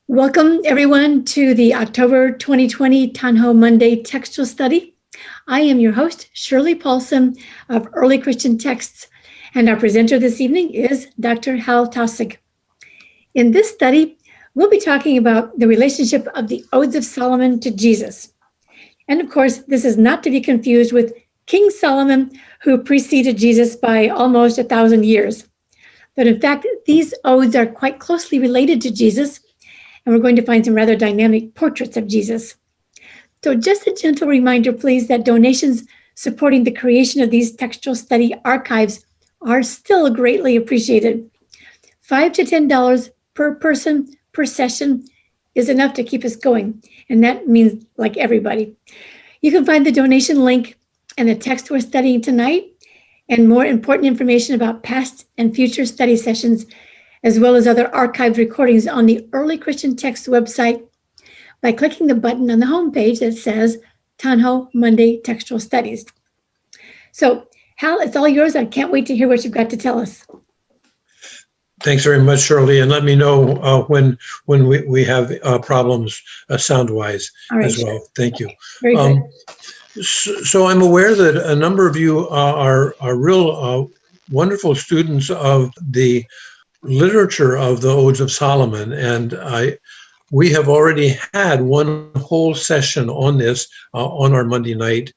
Welcome, everyone, to the October 2020 Tanho Monday Textual Study. I am your host, Shirley Paulson of Early Christian Texts, and our presenter this evening is Dr. Hal Taussig. In this study, we'll be talking about the relationship of the Odes of Solomon to Jesus. And of course, this is not to be confused with King Solomon, who preceded Jesus by almost 1,000 years. But in fact, these odes are quite closely related to Jesus, and we're going to find some rather dynamic portraits of Jesus. So just a gentle reminder, please, that donations supporting the creation of these textual study archives are still greatly appreciated. $5 to $10 per person per session is enough to keep us going, and that means like everybody. You can find the donation link and the text we're studying tonight, and more important information about past and future study sessions, as well as other archived recordings on the Early Christian Text website by clicking the button on the homepage that says Tanho Monday Textual Studies. So, Hal, it's all yours. I can't wait to hear what you've got to tell us. Thanks very much, Shirley, and let me know when we have problems sound-wise as well. Sure. Thank you. Very good. So I'm aware that a number of you are real wonderful students of the literature of the Odes of Solomon, and we have already had one whole session on this on our Monday night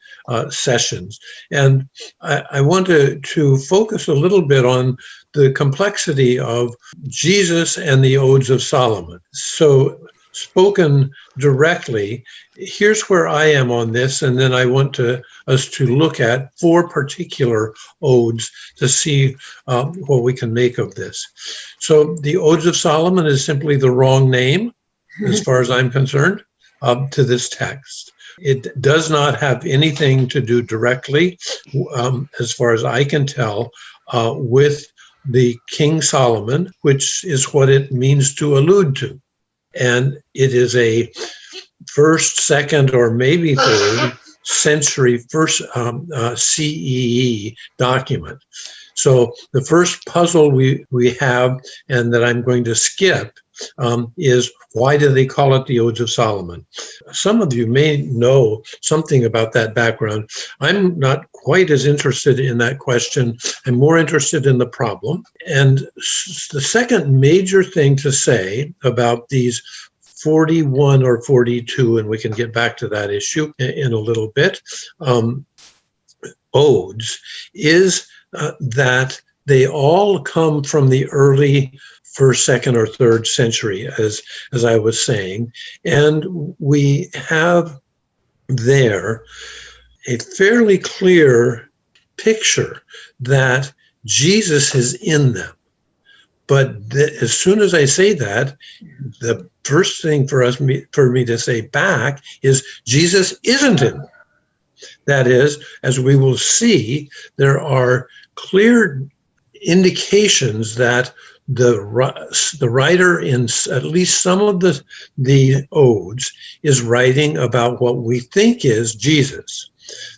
sessions. And I want to focus a little bit on the complexity of Jesus and the Odes of Solomon. So spoken directly, here's where I am on this, and then I want us to look at 4 particular odes to see what we can make of this. So the Odes of Solomon is simply the wrong name, as far as I'm concerned, to this text. It does not have anything to do directly, as far as I can tell, with the King Solomon, which is what it means to allude to. And it is a 1st, 2nd, or maybe 3rd century CEE document. So the first puzzle we have, and that I'm going to skip, is why do they call it the Odes of Solomon? Some of you may know something about that background. I'm not quite as interested in that question. I'm more interested in the problem. And the second major thing to say about these 41 or 42, and we can get back to that issue in a little bit, odes, is that they all come from the early 1st, 2nd, or 3rd century, as I was saying. And we have there a fairly clear picture that Jesus is in them. But as soon as I say that, the first thing for me to say back is Jesus isn't in them. That is, as we will see, there are clear indications that the writer in at least some of the odes is writing about what we think is Jesus.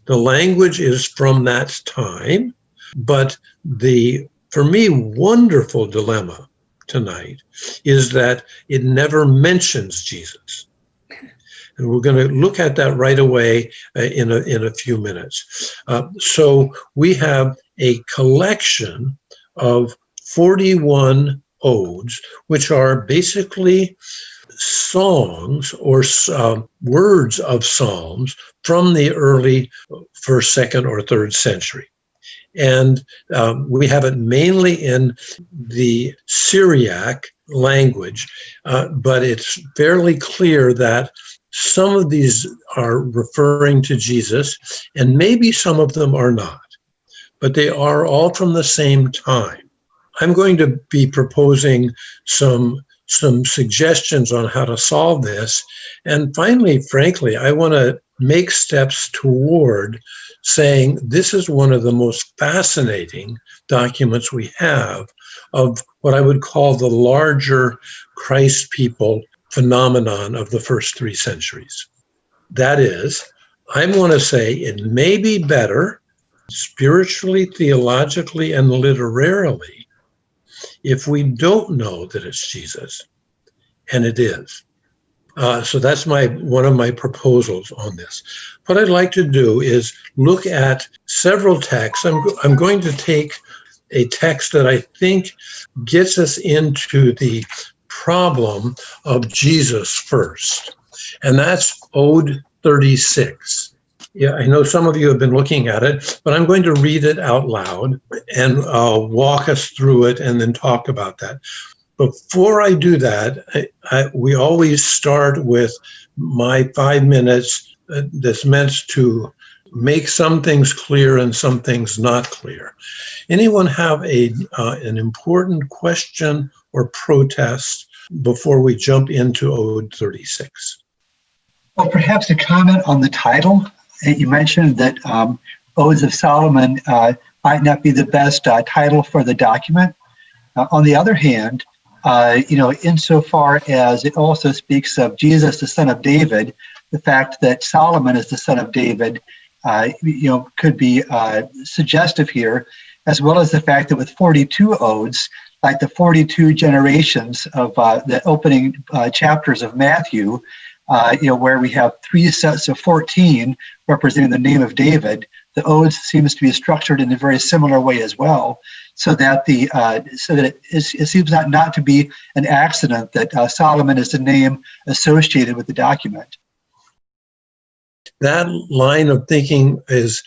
The language is from that time, but the, for me, wonderful dilemma tonight is that it never mentions Jesus. And we're going to look at that right away in a few minutes. So we have a collection of 41 odes, which are basically songs or words of psalms from the early 1st, 2nd, or 3rd century. And we have it mainly in the Syriac language, but it's fairly clear that some of these are referring to Jesus, and maybe some of them are not, but they are all from the same time. I'm going to be proposing some suggestions on how to solve this. And finally, frankly, I want to make steps toward saying this is one of the most fascinating documents we have of what I would call the larger Christ people phenomenon of the first 3 centuries. That is, I want to say it may be better spiritually, theologically, and literarily if we don't know that it's Jesus, and it is. So that's one of my proposals on this. What I'd like to do is look at several texts. I'm going to take a text that I think gets us into the problem of Jesus first, and that's Ode 36. Yeah, I know some of you have been looking at it, but I'm going to read it out loud and walk us through it and then talk about that. Before I do that, we always start with my 5 minutes that's meant to make some things clear and some things not clear. Anyone have an important question or protest before we jump into Ode 36? Well, perhaps a comment on the title. You mentioned that Odes of Solomon might not be the best title for the document. On the other hand, insofar as it also speaks of Jesus, the son of David, the fact that Solomon is the son of David, could be suggestive here, as well as the fact that with 42 odes, like the 42 generations of the opening chapters of Matthew, where we have 3 sets of 14 representing the name of David, the odes seems to be structured in a very similar way as well, so that it seems not to be an accident that Solomon is the name associated with the document. That line of thinking is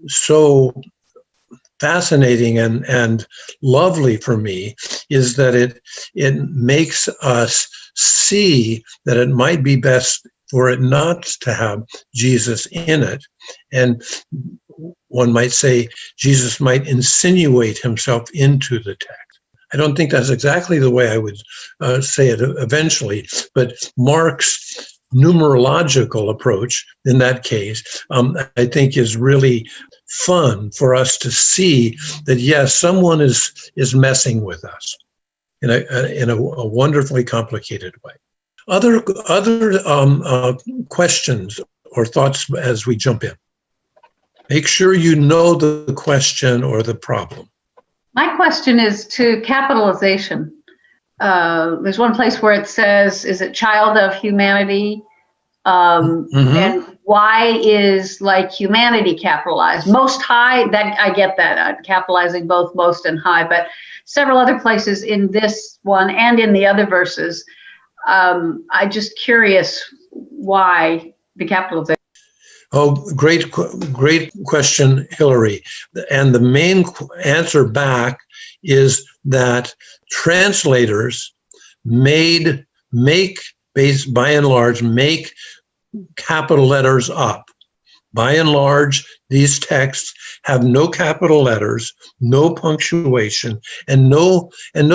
so fascinating and lovely for me, is that it makes us see that it might be best for it not to have Jesus in it. And one might say Jesus might insinuate himself into the text. I don't think that's exactly the way I would say it eventually, but Mark's numerological approach in that case, I think is really fun for us to see that, yes, someone is messing with us in a wonderfully complicated way. Other questions or thoughts as we jump in? Make sure you know the question or the problem. My question is to capitalization. There's one place where it says, is it child of humanity? And why is like humanity capitalized? Most high, that I get that, capitalizing both most and high, but several other places in this one and in the other verses, I'm just curious why the capitalization. Oh, great question, Hillary. And the main answer back is that translators by and large, make capital letters up. By and large, these texts have no capital letters, no punctuation, and no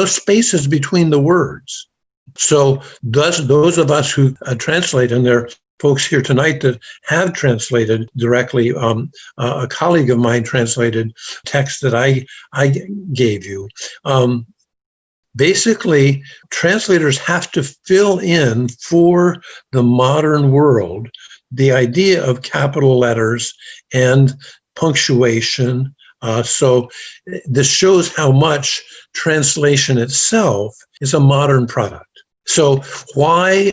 spaces between the words. So those of us who translate, and there are folks here tonight that have translated directly. A colleague of mine translated text that I gave you. Basically, translators have to fill in for the modern world the idea of capital letters and punctuation. So this shows how much translation itself is a modern product. So why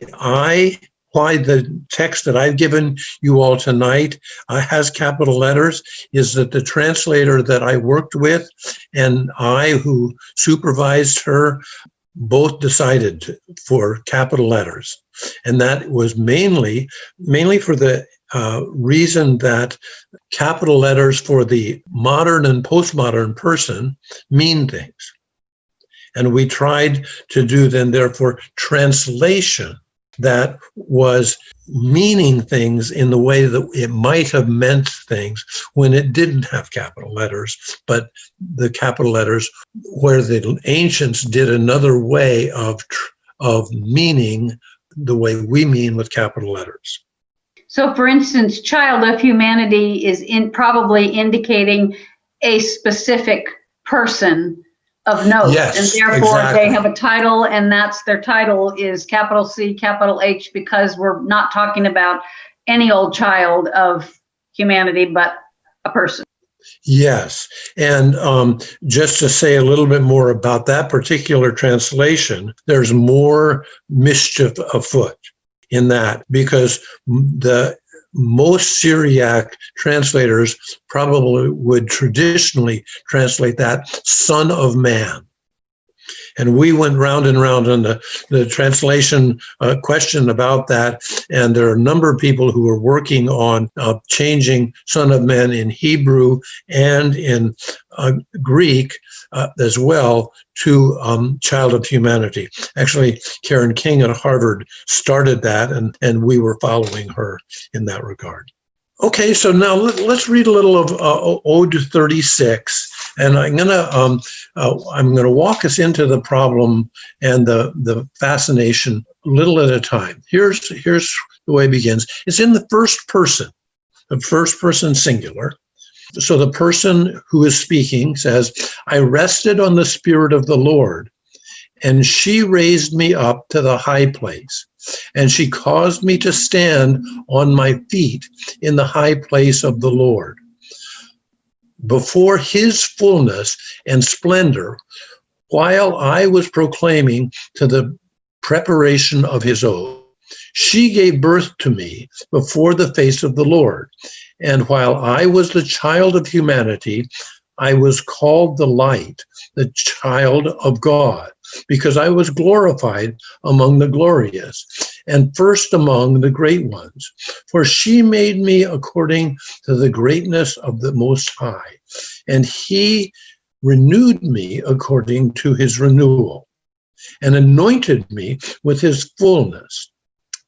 the text that I've given you all tonight has capital letters is that the translator that I worked with and I, who supervised her, both decided for capital letters. And that was mainly for the reason that capital letters for the modern and postmodern person mean things. And we tried to do then, therefore, translation that was meaning things in the way that it might have meant things when it didn't have capital letters, but the capital letters where the ancients did another way of meaning the way we mean with capital letters. So, for instance, child of humanity is probably indicating a specific person of note, yes, and therefore exactly. They have a title, and that's their title is capital C, capital H, because we're not talking about any old child of humanity, but a person. Yes. And just to say a little bit more about that particular translation, there's more mischief afoot in that, because the most Syriac translators probably would traditionally translate that Son of Man. And we went round and round on the translation question about that. And there are a number of people who are working on changing Son of Man in Hebrew and in Greek as well to Child of Humanity. Actually, Karen King at Harvard started that, and we were following her in that regard. Okay, so now let's read a little of Ode 36, and I'm gonna walk us into the problem and the fascination little at a time. Here's the way it begins. It's in the first person singular. So the person who is speaking says, "I rested on the Spirit of the Lord, and she raised me up to the high place, and she caused me to stand on my feet in the high place of the Lord. Before his fullness and splendor, while I was proclaiming to the preparation of his oath, she gave birth to me before the face of the Lord. And while I was the child of humanity, I was called the light, the child of God, because I was glorified among the glorious and first among the great ones. For she made me according to the greatness of the Most High, and he renewed me according to his renewal, and anointed me with his fullness."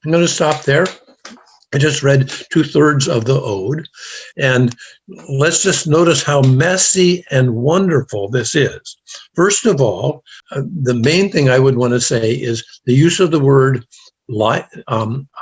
I'm going to stop there. I just read 2/3 of the ode, and let's just notice how messy and wonderful this is. First of all, the main thing I would want to say is the use of the word light.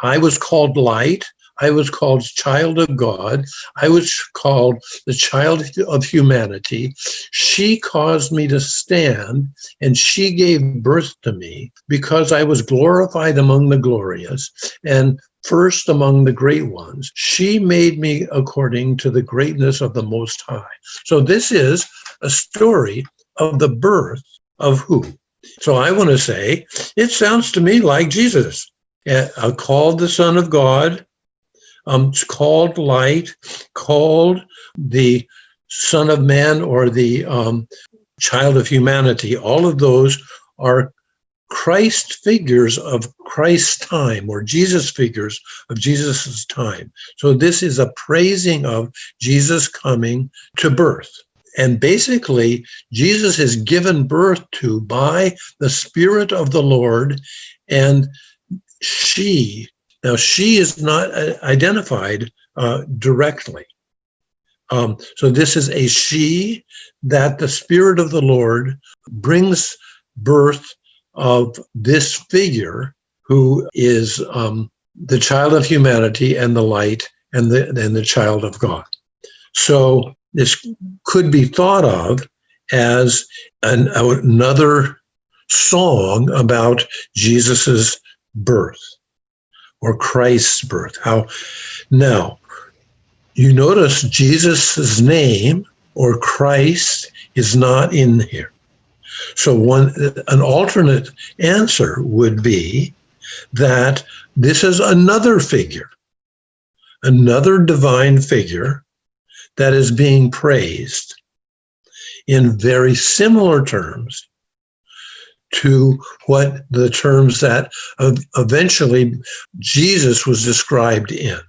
I was called light. I was called child of God. I was called the child of humanity. She caused me to stand, and she gave birth to me because I was glorified among the glorious and first among the great ones. She made me according to the greatness of the Most High. So this is a story of the birth of who? So I want to say, it sounds to me like Jesus, called the Son of God, called light, called the Son of Man, or the child of humanity. All of those are Christ figures of Christ's time, or Jesus figures of Jesus's time. So this is a praising of Jesus coming to birth. And basically, Jesus is given birth to by the Spirit of the Lord, and she is not identified directly. So this is a she that the Spirit of the Lord brings birth of this figure who is the child of humanity and the light and the child of God. So this could be thought of as another song about Jesus's birth or Christ's birth. Now, you notice Jesus's name or Christ is not in here. So an alternate answer would be that this is another figure, another divine figure that is being praised in very similar terms to what the terms that eventually Jesus was described in.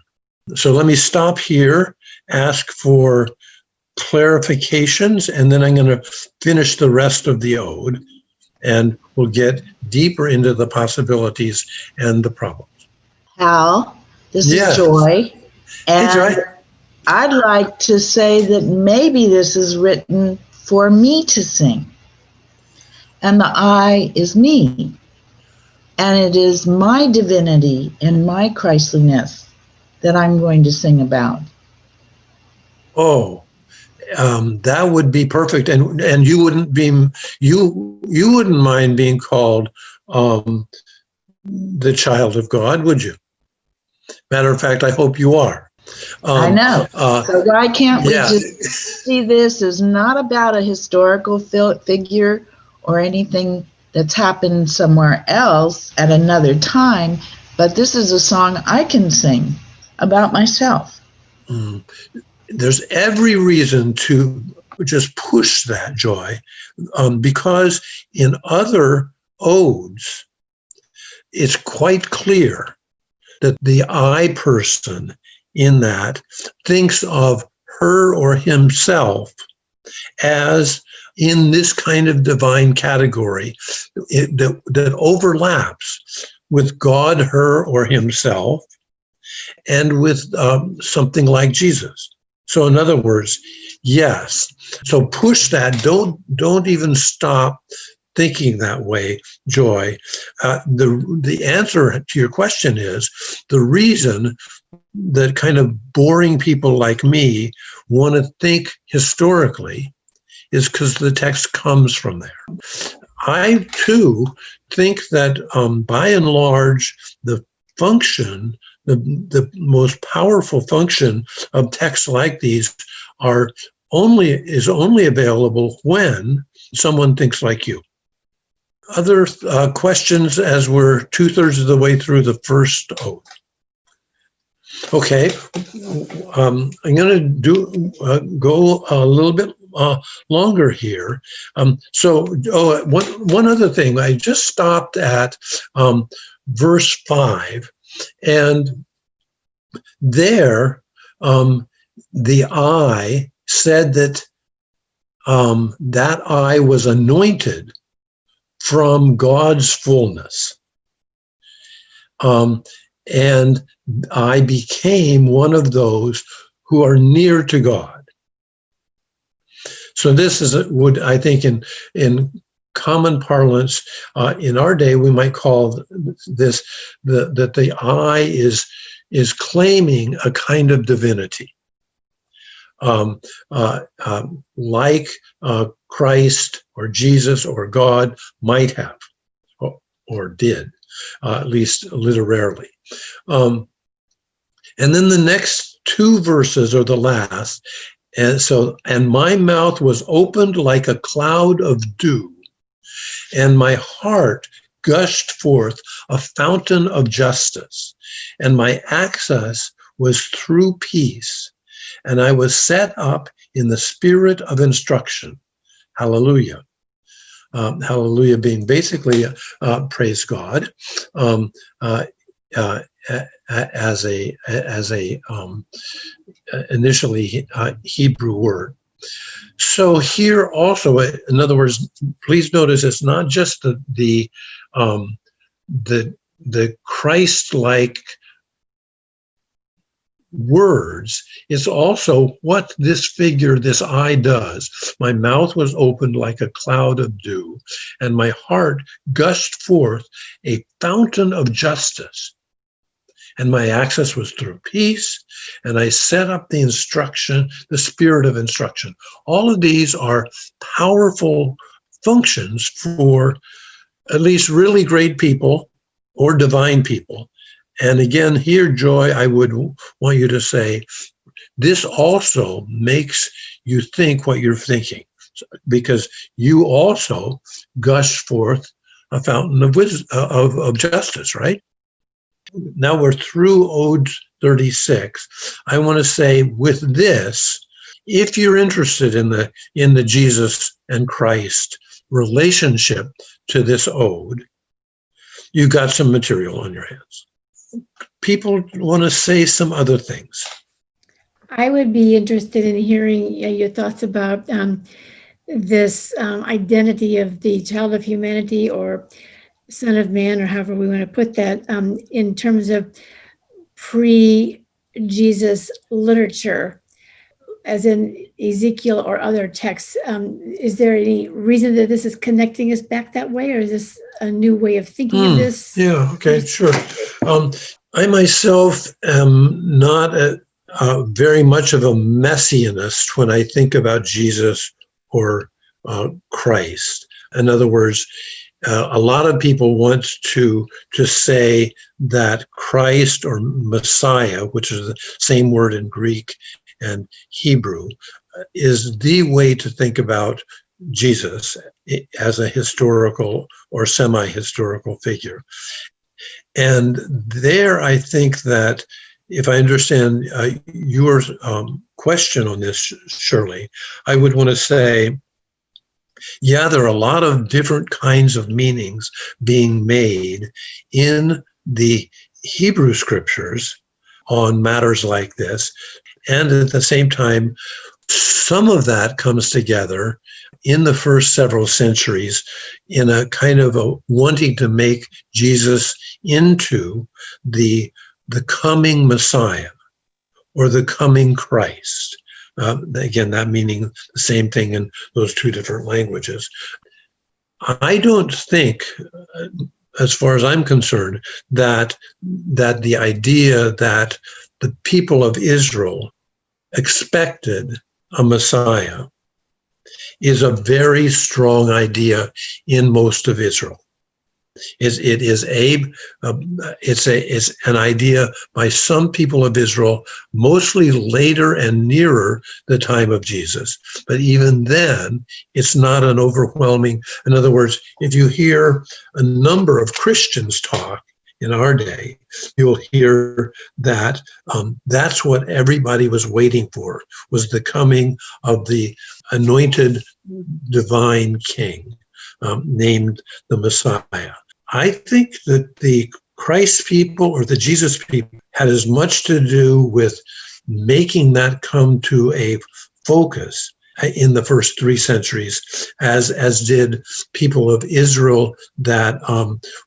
So let me stop here, ask for clarifications, and then I'm going to finish the rest of the ode, and we'll get deeper into the possibilities and the problems. Hal, this Yes. is Joy. And Hey, Joy. I'd like to say that maybe this is written for me to sing. And the I is me. And it is my divinity and my Christliness that I'm going to sing about. Oh, that would be perfect, and you wouldn't mind being called the child of God, would you? Matter of fact, I hope you are. I know. So why can't we yeah. just see this as not about a historical figure or anything that's happened somewhere else at another time, but this is a song I can sing about myself. There's every reason to just push that, Joy, because in other odes, it's quite clear that the I person in that thinks of her or himself as in this kind of divine category that overlaps with God, her, or himself, and with something like Jesus. So in other words, yes. So push that. Don't even stop thinking that way, Joy. The answer to your question is the reason that kind of boring people like me want to think historically is because the text comes from there. I, too, think that by and large, the function, the most powerful function of texts like these is only available when someone thinks like you. Other questions as we're 2/3 of the way through the first ode? Okay, I'm going to go a little bit longer here. One other thing, I just stopped at verse 5, and there the I said that that I was anointed from God's fullness. And I became one of those who are near to God. So this would, I think, in common parlance, in our day, we might call this that the I is claiming a kind of divinity, like Christ or Jesus or God might have or did, at least literarily. And then the next two verses are the last. And my mouth was opened like a cloud of dew, and my heart gushed forth a fountain of justice, and my access was through peace, and I was set up in the spirit of instruction. Hallelujah. Hallelujah being basically praise God. As a initially Hebrew word. So here also, in other words, please notice it's not just the Christ-like words, it's also what this figure, this I does. My mouth was opened like a cloud of dew, and my heart gushed forth a fountain of justice. And my access was through peace, and I set up the instruction, the spirit of instruction. All of these are powerful functions for at least really great people or divine people. And again, here, Joy, I would want you to say, this also makes you think what you're thinking, because you also gush forth a fountain of wisdom, of justice, right? Now we're through Ode 36. I want to say with this, if you're interested in the Jesus and Christ relationship to this ode, you've got some material on your hands. People want to say some other things. I would be interested in hearing your thoughts about this identity of the child of humanity or Son of Man, or however we want to put that, in terms of pre-Jesus literature, as in Ezekiel or other texts. Is there any reason that this is connecting us back that way, or is this a new way of thinking of this? Yeah, okay, sure. I myself am not very much of a messianist when I think about Jesus or Christ. In other words, A lot of people want to say that Christ or Messiah, which is the same word in Greek and Hebrew, is the way to think about Jesus as a historical or semi-historical figure. And there, I think that if I understand your question on this, Shirley, I would want to say, yeah, there are a lot of different kinds of meanings being made in the Hebrew scriptures on matters like this. And at the same time, some of that comes together in the first several centuries in a kind of a wanting to make Jesus into the coming Messiah or the coming Christ. Again, that meaning the same thing in those two different languages. I don't think, as far as I'm concerned, that the idea that the people of Israel expected a Messiah is a very strong idea in most of Israel. It's an idea by some people of Israel, mostly later and nearer the time of Jesus. But even then, it's not an overwhelming. In other words, if you hear a number of Christians talk in our day, you'll hear that that's what everybody was waiting for, was the coming of the anointed divine king named the Messiah. I think that the Christ people or the Jesus people had as much to do with making that come to a focus in the first 3 centuries as did people of Israel that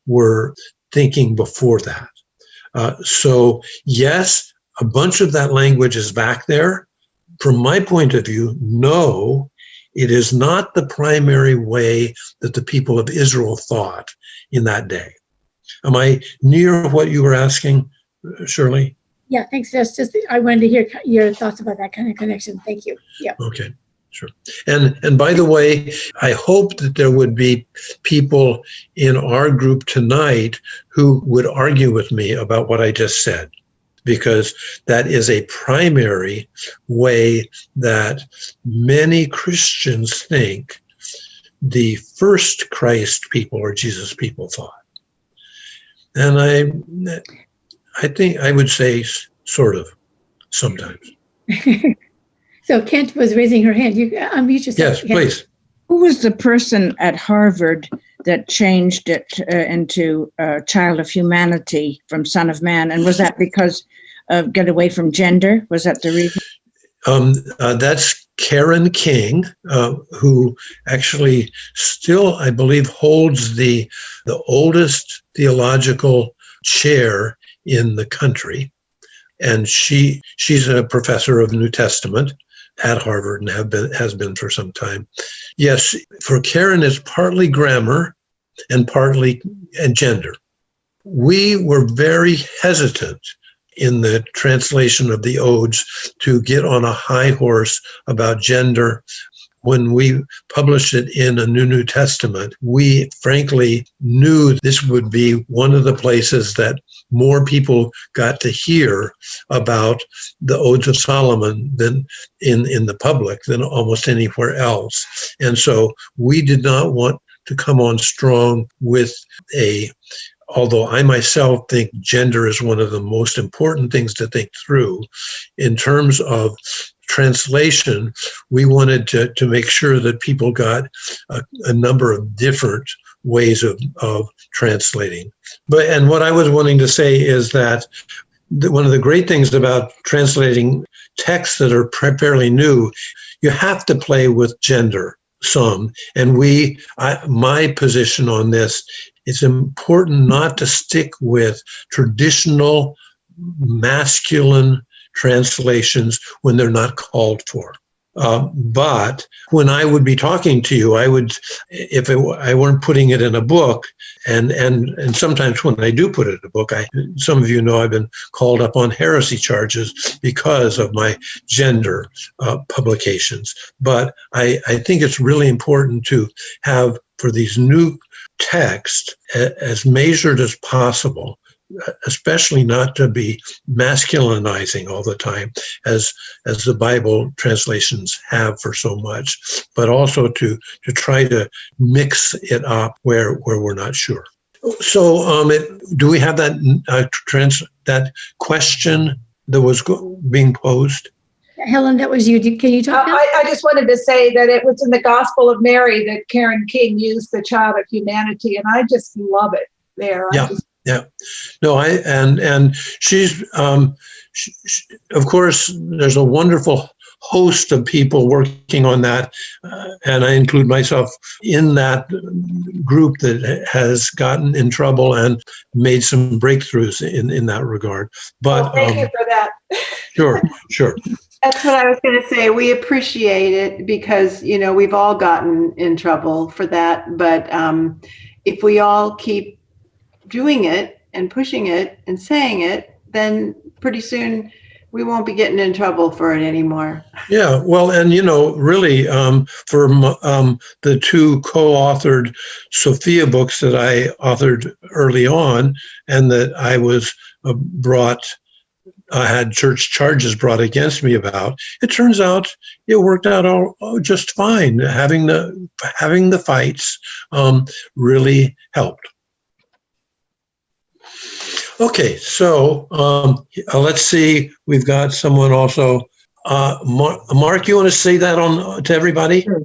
were thinking before that. So yes, a bunch of that language is back there. From my point of view, no, it is not the primary way that the people of Israel thought in that day. Am I near what you were asking, Shirley? Yeah, thanks. Just I wanted to hear your thoughts about that kind of connection. Thank you. Yeah. Okay, sure. And by the way, I hope that there would be people in our group tonight who would argue with me about what I just said, because that is a primary way that many Christians think the first Christ people or Jesus people thought. And I think I would say sort of sometimes. So Kent was raising her hand. You unmute yourself. Yes, please. Who was the person at Harvard that changed it into Child of Humanity from Son of Man? And was that because of get away from gender? Was that the reason? That's Karen King, who actually still, I believe, holds the oldest theological chair in the country. And she's a professor of New Testament at Harvard and has been for some time. Yes, for Karen, it's partly grammar and partly gender. We were very hesitant in the translation of the Odes to get on a high horse about gender. When we published it in a New Testament, we frankly knew this would be one of the places that more people got to hear about the Odes of Solomon than in the public than almost anywhere else. And so we did not want to come on strong with although I myself think gender is one of the most important things to think through, in terms of translation, we wanted to make sure that people got a number of different ways of translating. And what I was wanting to say is that one of the great things about translating texts that are fairly new, you have to play with gender some. And my position on this, it's important not to stick with traditional masculine translations when they're not called for. But when I would be talking to you, I would, if I weren't putting it in a book, and sometimes when I do put it in a book, some of you know I've been called up on heresy charges because of my gender publications. But I think it's really important to have for these new texts as measured as possible, especially not to be masculinizing all the time, as the Bible translations have for so much, but also to try to mix it up where we're not sure. So, do we have that question that was being posed? Helen, that was you. Can you talk now? I just wanted to say that it was in the Gospel of Mary that Karen King used the child of humanity, and I just love it there. Yeah. No, and she's, of course, there's a wonderful host of people working on that, and I include myself in that group that has gotten in trouble and made some breakthroughs in that regard. But thank you for that. Sure. That's what I was going to say. We appreciate it because, we've all gotten in trouble for that. But if we all keep doing it and pushing it and saying it, then pretty soon we won't be getting in trouble for it anymore. Yeah, well, and really, for the two co-authored Sophia books that I authored early on, and that I was I had church charges brought against me about, it turns out it worked out all just fine. Having the fights really helped. Okay, so let's see. We've got someone also. Mark, you want to say that to everybody? Sure.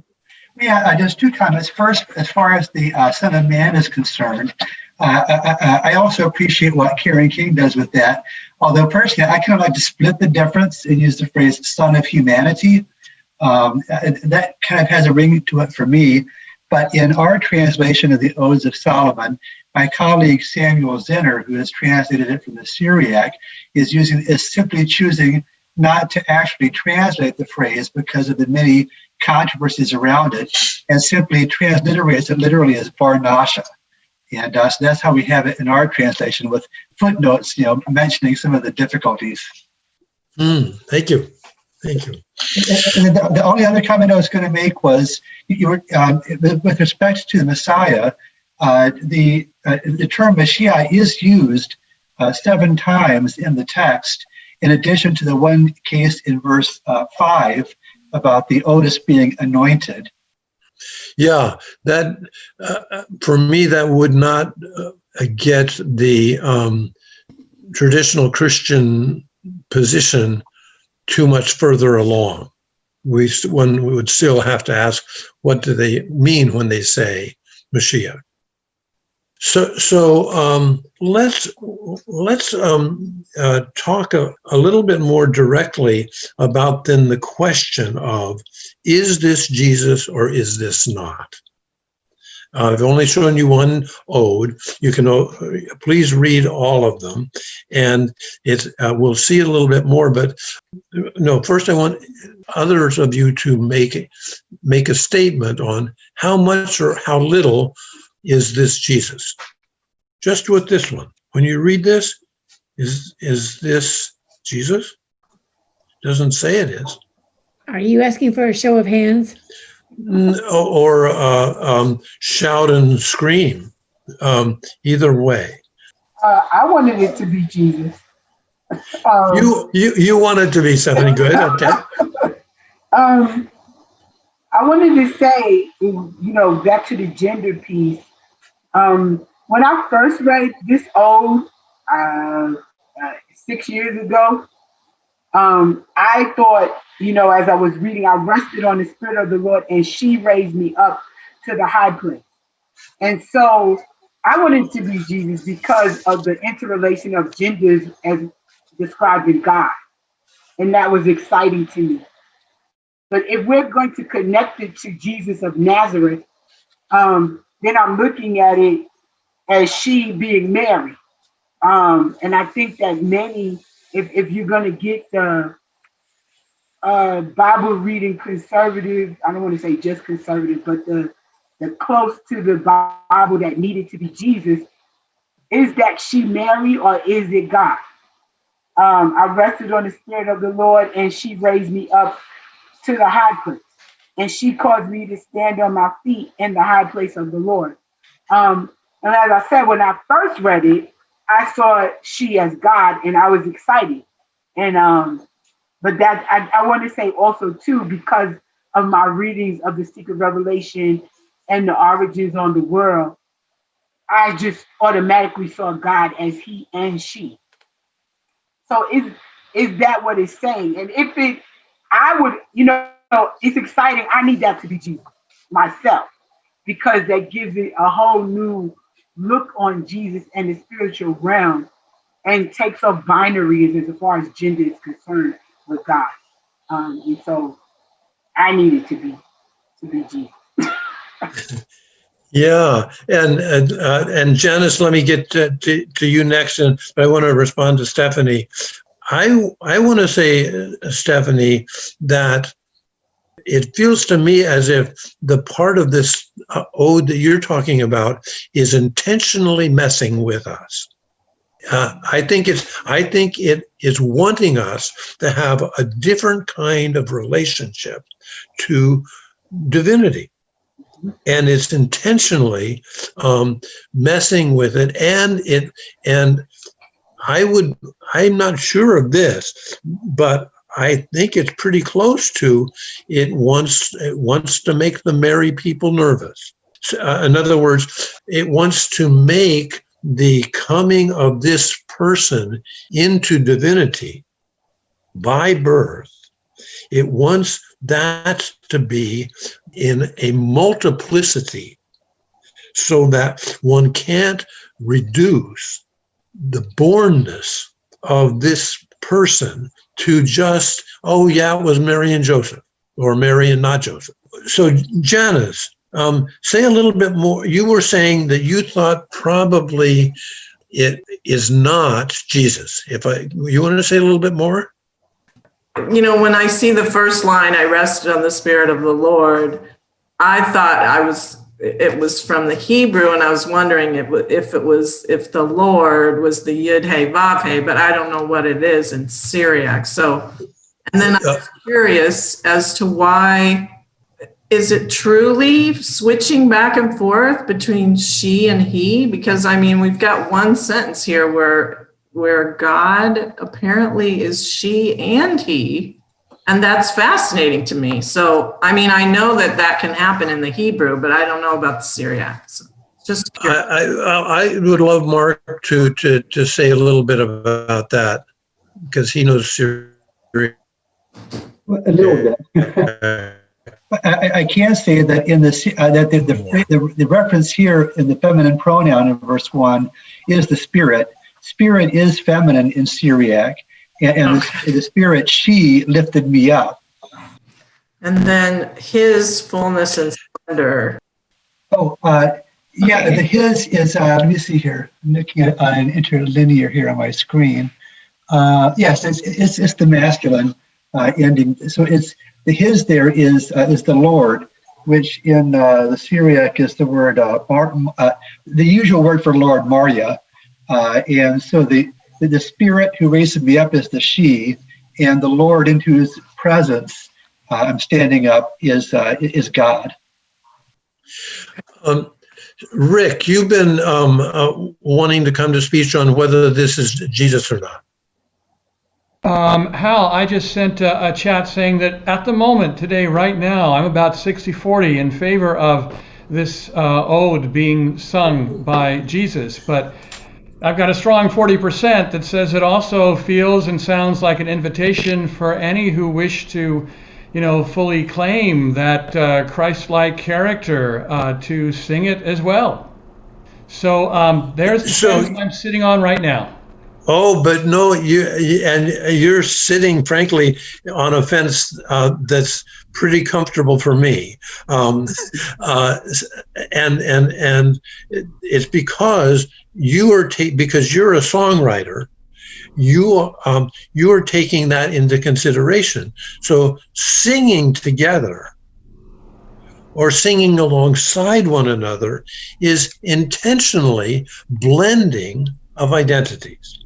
Yeah, just two comments. First, as far as the Son of Man is concerned, I also appreciate what Karen King does with that. Although personally, I kind of like to split the difference and use the phrase Son of Humanity. That kind of has a ring to it for me. But in our translation of the Odes of Solomon, my colleague Samuel Zinner, who has translated it from the Syriac, is simply choosing not to actually translate the phrase because of the many controversies around it, and simply transliterates it literally as Varnasha. And so that's how we have it in our translation, with footnotes, mentioning some of the difficulties. Thank you. And the only other comment I was going to make was, with respect to the Messiah, the term Messiah is used 7 times in the text, in addition to the one case in verse 5 about the Otis being anointed. Yeah, that for me, that would not get the traditional Christian position too much further along. One would still have to ask, what do they mean when they say Mashiach? So let's talk a little bit more directly about then the question of, is this Jesus or is this not? I've only shown you one ode. You can please read all of them, and we'll see it a little bit more. But no, first I want others of you to make a statement on how much or how little is this Jesus. Just with this one, when you read this, is this Jesus? Doesn't say it is. Are you asking for a show of hands? Or shout and scream. Either way. I wanted it to be Jesus. You wanted to be something good, okay? I wanted to say, back to the gender piece. When I first read this ode 6 years ago, I thought, as I was reading, I rested on the Spirit of the Lord, and she raised me up to the high place. And so I wanted to be Jesus because of the interrelation of genders as described in God. And that was exciting to me. But if we're going to connect it to Jesus of Nazareth, then I'm looking at it as she being Mary. And I think that many, if you're going to get the Bible reading conservative, I don't want to say just conservative, but the close to the Bible that needed to be Jesus, is that she Mary or is it God? I rested on the Spirit of the Lord, and she raised me up to the high place. and she caused me to stand on my feet in the high place of the Lord. And as I said, when I first read it, I saw she as God, and I was excited. And but that I want to say also too, because of my readings of the Secret Revelation and the origins on the world, I just automatically saw God as he and she. So is that what it's saying? And if it, I would, it's exciting. I need that to be Jesus myself, because that gives it a whole new look on Jesus and the spiritual realm, and takes off binaries as far as gender is concerned with God. And so I need it to be Jesus. Yeah, and Janice, let me get to you next, but I want to respond to Stephanie. I want to say, Stephanie, that it feels to me as if the part of this ode that you're talking about is intentionally messing with us. I think it is wanting us to have a different kind of relationship to divinity. And it's intentionally messing with it, and I'm not sure of this, but I think it's pretty close to it wants to make the merry people nervous. In other words, it wants to make the coming of this person into divinity by birth. It wants that to be in a multiplicity, so that one can't reduce the bornness of this person to just, oh yeah, it was Mary and Joseph, or Mary and not Joseph. So Janice, say a little bit more. You were saying that you thought probably it is not Jesus. You want to say a little bit more? When I see the first line, I rested on the Spirit of the Lord, I thought it was from the Hebrew, and I was wondering if the Lord was the Yud He Vav He, but I don't know what it is in Syriac. So, and then I was curious as to why, is it truly switching back and forth between she and he? Because we've got one sentence here where God apparently is she and he, and that's fascinating to me. So, I know that can happen in the Hebrew, but I don't know about the Syriac. So just I would love Mark to say a little bit about that, because he knows Syriac. A little bit. I can say that in the reference here in the feminine pronoun in verse 1 is the Spirit. Spirit is feminine in Syriac, and the Spirit, she lifted me up. And then his fullness and splendor. Yeah, the his is, let me see here. I'm looking at an interlinear here on my screen. Yes, it's the masculine ending. So it's the his there is the Lord, which in the Syriac is the word, the usual word for Lord, Maria. And so the Spirit who raised me up is the she, and the Lord into whose presence I'm standing up is God. Rick, you've been wanting to come to speech on whether this is Jesus or not. Hal, I just sent a chat saying that at the moment, today, right now, I'm about 60-40 in favor of this ode being sung by Jesus, but I've got a strong 40% that says it also feels and sounds like an invitation for any who wish to, fully claim that Christ-like character to sing it as well. So there's the fence I'm sitting on right now. Oh, but no, you're sitting, frankly, on a fence that's pretty comfortable for me, and it's because because you're a songwriter, you are taking that into consideration. So singing together or singing alongside one another is intentionally blending of identities.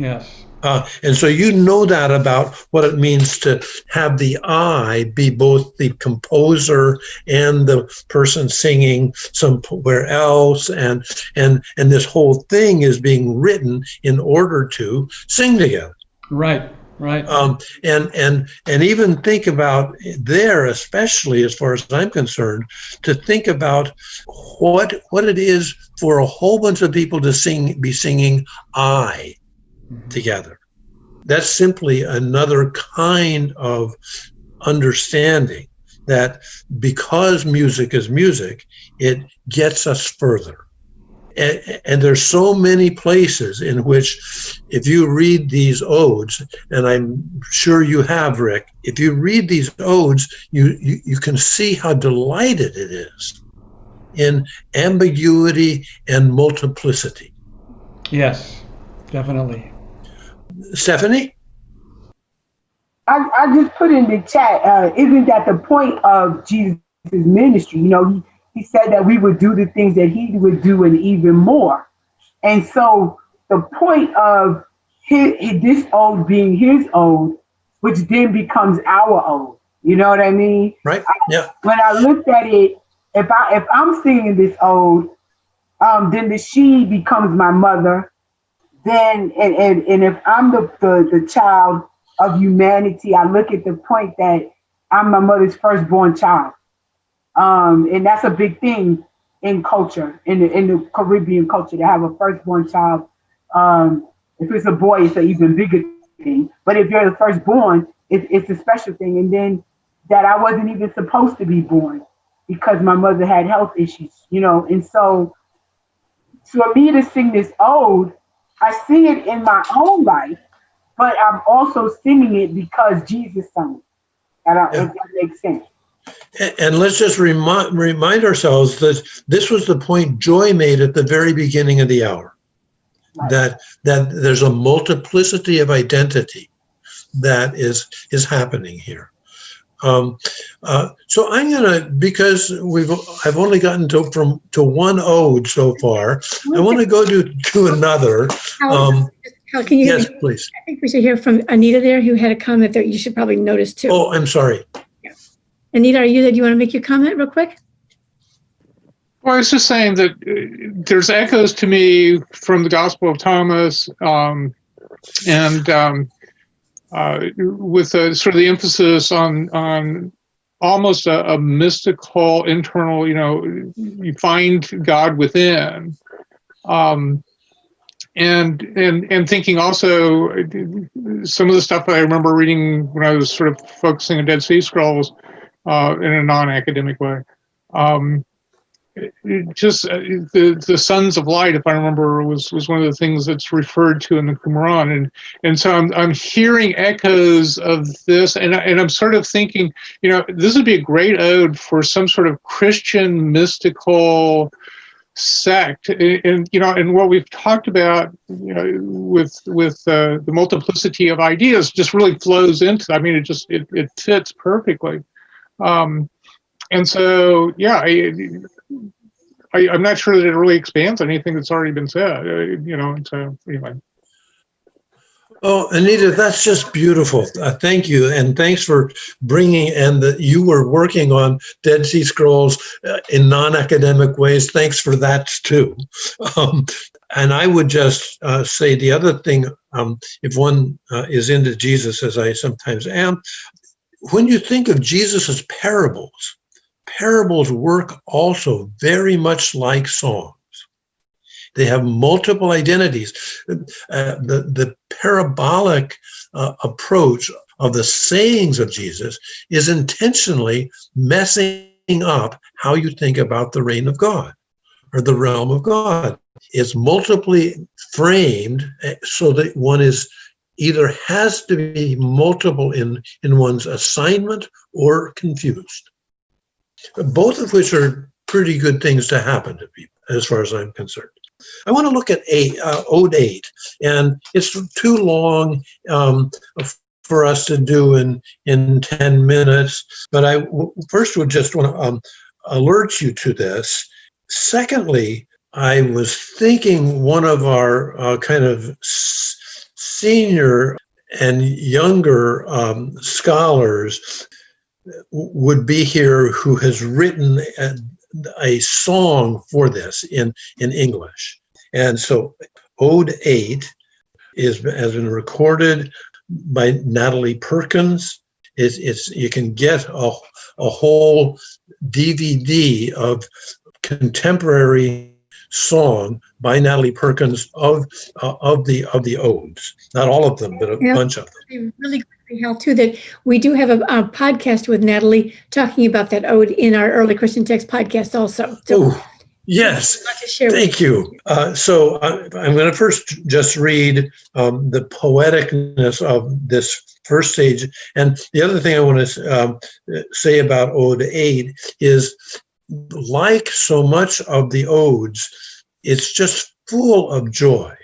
Yes. And so you know that about what it means to have the I be both the composer and the person singing somewhere else, and this whole thing is being written in order to sing together. Right. Right. And even think about there, especially as far as I'm concerned, to think about what it is for a whole bunch of people to be singing I together. That's simply another kind of understanding that because music is music, it gets us further. And there's so many places in which, if you read these odes, and I'm sure you have, Rick, if you read these odes, you can see how delighted it is in ambiguity and multiplicity. Yes, definitely. Stephanie? I just put in the chat, isn't that the point of Jesus' ministry? You know, he said that we would do the things that he would do and even more. And so the point of this ode being his ode, which then becomes our ode. You know what I mean? Right. Yeah. When I looked at it, if I'm singing this ode, then the she becomes my mother. Then and if I'm the child of humanity, I look at the point that I'm my mother's firstborn child. And that's a big thing in culture, in the Caribbean culture, to have a firstborn child. If it's a boy, it's an even bigger thing. But if you're the firstborn, it's a special thing. And then that I wasn't even supposed to be born because my mother had health issues, you know. And so for me to sing this ode, I sing it in my own life, but I'm also singing it because Jesus sung it. If that makes sense. And let's just remind ourselves that this was the point Joy made at the very beginning of the hour, right. that there's a multiplicity of identity that is happening here. So I'm gonna, because I've only gotten to one ode so far. I want to go to another. How can you? Yes, please. I think we should hear from Anita there, who had a comment that you should probably notice too. Oh, I'm sorry. Yeah. Anita, are you there? Do you want to make your comment real quick? Well, I was just saying that there's echoes to me from the Gospel of Thomas, with sort of the emphasis on almost a mystical internal, you know, you find God within, and thinking also some of the stuff I remember reading when I was sort of focusing on Dead Sea Scrolls in a non-academic way. Just the sons of light, if I remember, was one of the things that's referred to in the Qumran, and so I'm hearing echoes of this, and I'm sort of thinking, you know, this would be a great ode for some sort of Christian mystical sect, and you know, and what we've talked about, you know, with the multiplicity of ideas, just really flows into. I mean, it fits perfectly. And so, yeah, I'm not sure that it really expands anything that's already been said, you know, and so anyway. Oh, Anita, that's just beautiful. Thank you. And thanks for bringing, and that you were working on Dead Sea Scrolls in non-academic ways. Thanks for that too. And I would just say the other thing, if one is into Jesus, as I sometimes am, when you think of Jesus's parables work also very much like songs. They have multiple identities. The parabolic approach of the sayings of Jesus is intentionally messing up how you think about the reign of God or the realm of God. It's multiply framed so that one is either has to be multiple in one's assignment or confused. Both of which are pretty good things to happen to people, as far as I'm concerned. I want to look at Ode 8, and it's too long for us to do in 10 minutes, but I first would just want to alert you to this. Secondly, I was thinking one of our kind of senior and younger scholars would be here who has written a song for this in English. And so Ode 8 has been recorded by Natalie Perkins. You can get a whole DVD of contemporary song by Natalie Perkins of the odes. Not all of them, but a bunch of them. Really quickly, Hal, too, that we do have a podcast with Natalie talking about that ode in our Early Christian Text podcast also. So, yes, thank you. So I'm going to first just read the poeticness of this first stage. And the other thing I want to say about Ode 8 is, like so much of the odes, it's just full of joy.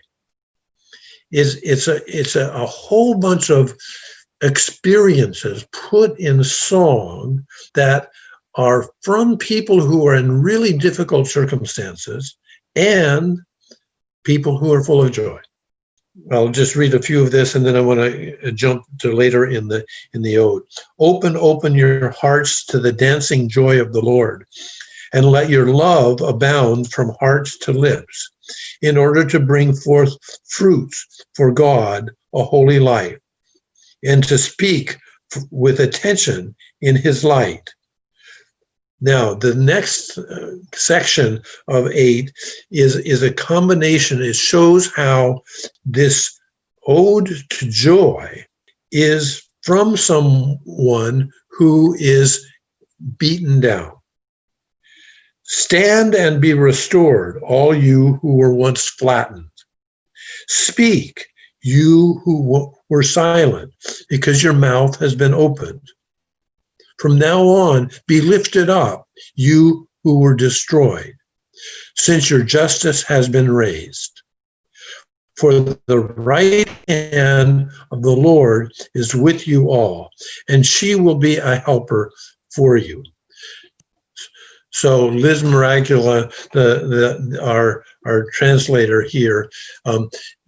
It's a whole bunch of experiences put in song that are from people who are in really difficult circumstances and people who are full of joy. I'll just read a few of this, and then I want to jump to later in the ode. Open your hearts to the dancing joy of the Lord, and let your love abound from hearts to lips, in order to bring forth fruits for God, a holy life, and to speak with attention in his light. Now, the next section of 8 is a combination. It shows how this ode to joy is from someone who is beaten down. Stand and be restored, all you who were once flattened. Speak, you who were silent, because your mouth has been opened. From now on, be lifted up, you who were destroyed, since your justice has been raised. For the right hand of the Lord is with you all, and she will be a helper for you. So Liz Maragula, our translator here,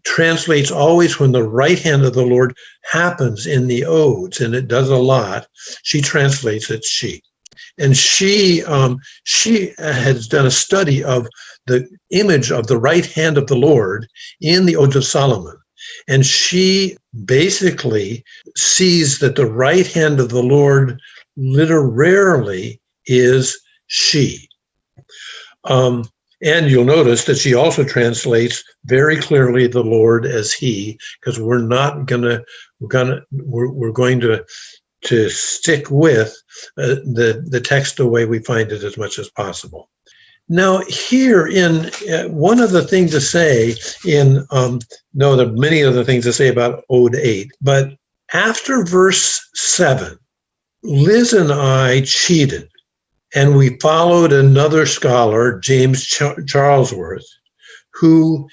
translates always when the right hand of the Lord happens in the odes, and it does a lot. She translates it she. And she has done a study of the image of the right hand of the Lord in the Odes of Solomon. And she basically sees that the right hand of the Lord literally is she. And you'll notice that she also translates very clearly the Lord as he, because we're going to stick with the text the way we find it as much as possible. Now, here in one of the things to say there are many other things to say about Ode 8, but after verse 7, Liz and I cheated. And we followed another scholar, James Charlesworth, who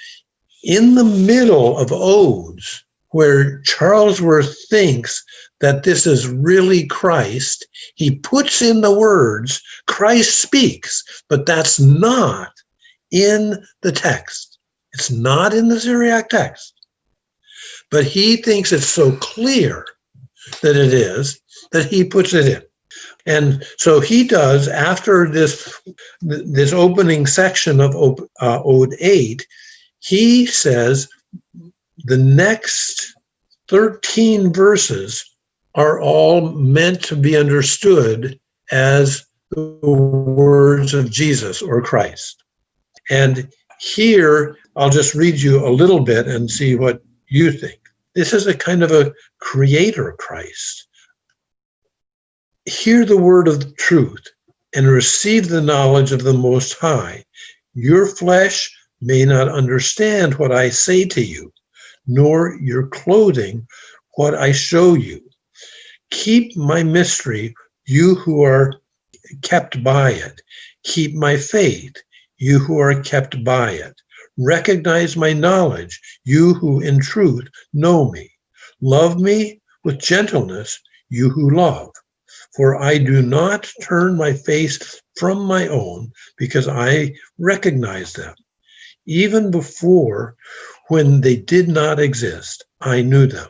in the middle of odes, where Charlesworth thinks that this is really Christ, he puts in the words, Christ speaks, but that's not in the text. It's not in the Syriac text. But he thinks it's so clear that it is, that he puts it in. And so he does, after this opening section of Ode 8, he says the next 13 verses are all meant to be understood as the words of Jesus or Christ. And here, I'll just read you a little bit and see what you think. This is a kind of a creator Christ. Hear the word of the truth and receive the knowledge of the Most High. Your flesh may not understand what I say to you, nor your clothing what I show you. Keep my mystery, you who are kept by it. Keep my faith, you who are kept by it. Recognize my knowledge, you who in truth know me. Love me with gentleness, you who love. For I do not turn my face from my own, because I recognize them. Even before when they did not exist, I knew them.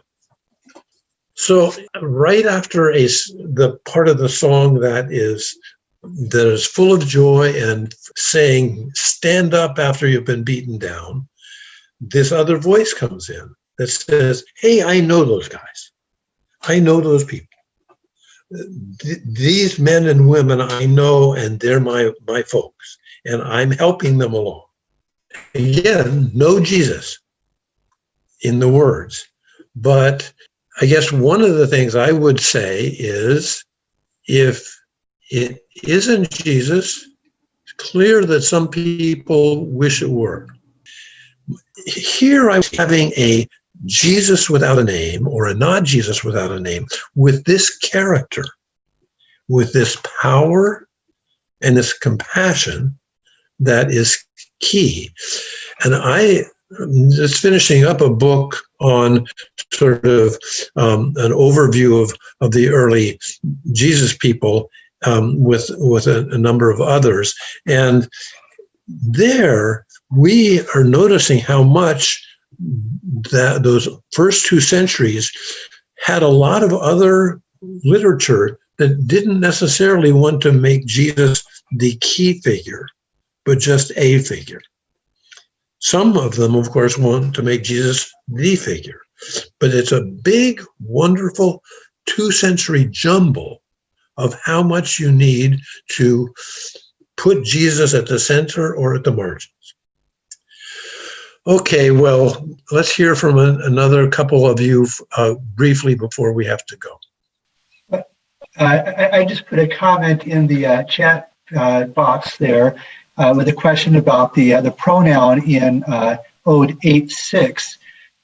So right after the part of the song that is full of joy and saying, stand up after you've been beaten down, this other voice comes in that says, hey, I know those guys. I know those people. These men and women I know, and they're my folks, and I'm helping them along. Again, no Jesus in the words, but I guess one of the things I would say is, if it isn't Jesus, it's clear that some people wish it were. Here I'm having a Jesus without a name, or a not Jesus without a name, with this character, with this power and this compassion that is key. And I'm just finishing up a book on sort of an overview of the early Jesus people, with a number of others. And there we are noticing how much that those first 2 centuries had a lot of other literature that didn't necessarily want to make Jesus the key figure, but just a figure. Some of them, of course, want to make Jesus the figure, but it's a big, wonderful 2-century jumble of how much you need to put Jesus at the center or at the margins. Okay, well, let's hear from another couple of you briefly before we have to go. I just put a comment in the chat box there with a question about the pronoun in Ode 8:6,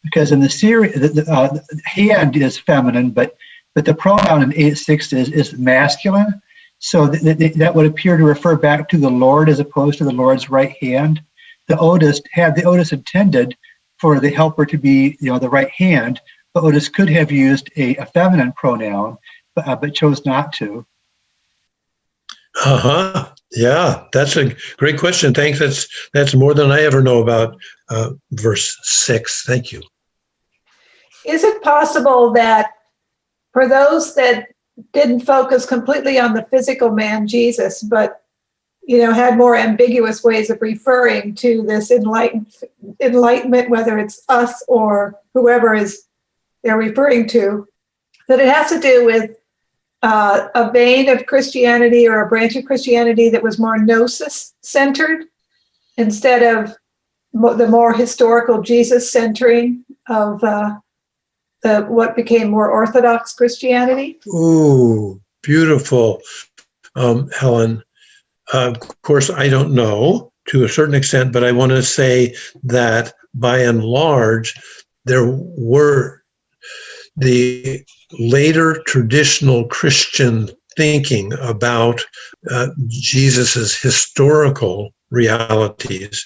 because in the series, the hand is feminine, but the pronoun in 8:6 is masculine. So that would appear to refer back to the Lord as opposed to the Lord's right hand. The Odes intended for the helper to be, the right hand, but Odes could have used a feminine pronoun, but chose not to. Yeah, that's a great question. Thanks. That's more than I ever know about verse 6. Thank you. Is it possible that for those that didn't focus completely on the physical man, Jesus, but had more ambiguous ways of referring to this enlightenment, whether it's us or whoever they're referring to, that it has to do with a vein of Christianity or a branch of Christianity that was more gnosis-centered instead of the more historical Jesus-centering of what became more Orthodox Christianity? Ooh, beautiful, Helen. Of course, I don't know to a certain extent, but I want to say that by and large, there were the later traditional Christian thinking about Jesus's historical realities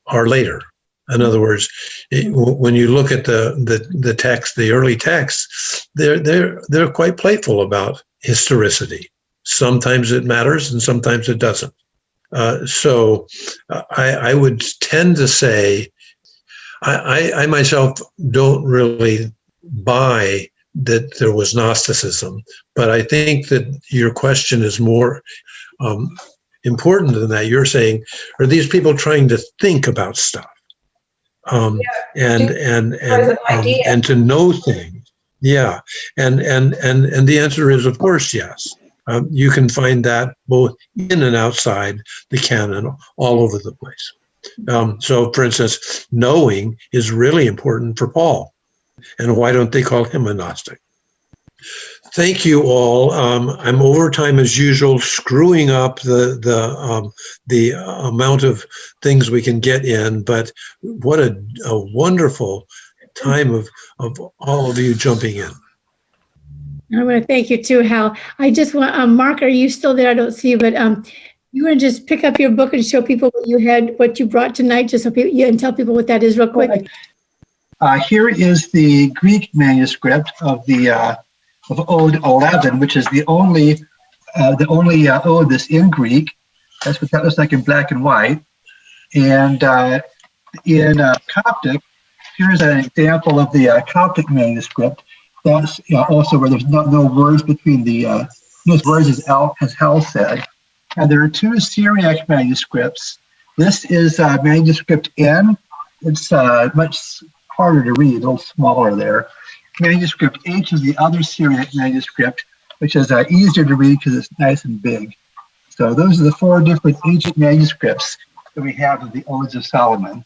are later. In other words, when you look at the text, the early texts, they're quite playful about historicity. Sometimes it matters and sometimes it doesn't. So I would tend to say, I myself don't really buy that there was Gnosticism, but I think that your question is more important than that. You're saying, are these people trying to think about stuff and to know things? Yeah, and the answer is, of course, yes. You can find that both in and outside the canon, all over the place. So, for instance, knowing is really important for Paul. And why don't they call him a Gnostic? Thank you all. I'm over time as usual, screwing up the amount of things we can get in. But what a wonderful time of all of you jumping in. I want to thank you too, Hal. I just want, Mark, are you still there? I don't see you, but you want to just pick up your book and show people what you brought tonight, just so people, and tell people what that is real quick. Here is the Greek manuscript of Ode 11, which is the only ode that's in Greek. That's what that looks like in black and white. And in Coptic, here's an example of the Coptic manuscript. That's also where there's no words between the those words, as Hal said. And there are two Syriac manuscripts. This is manuscript N. It's much harder to read, a little smaller there. Manuscript H is the other Syriac manuscript, which is easier to read because it's nice and big. So those are the four different ancient manuscripts that we have of the Odes of Solomon.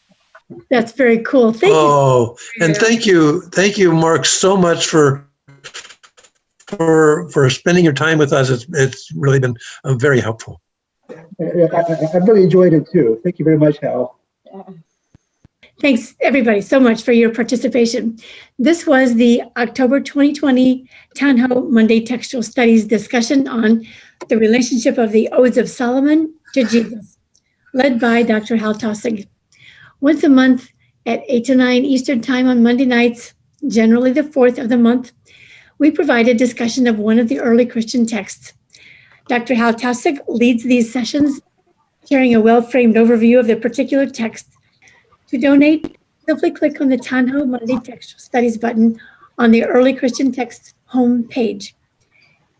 That's very cool. Thank you. Oh, and thank you, Mark, so much for spending your time with us. It's really been very helpful. I've really enjoyed it too. Thank you very much, Hal. Thanks, everybody, so much for your participation. This was the October 2020 Town Hall Monday Textual Studies discussion on the relationship of the Odes of Solomon to Jesus, led by Dr. Hal Taussig. Once a month at 8 to 9 Eastern Time on Monday nights, generally the 4th of the month, we provide a discussion of one of the early Christian texts. Dr. Hal Taussig leads these sessions, sharing a well-framed overview of the particular text. To donate, simply click on the Town Hall Monday Textual Studies button on the Early Christian Texts home page.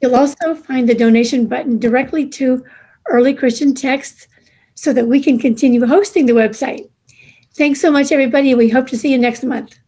You'll also find the donation button directly to Early Christian Texts so that we can continue hosting the website. Thanks so much, everybody. We hope to see you next month.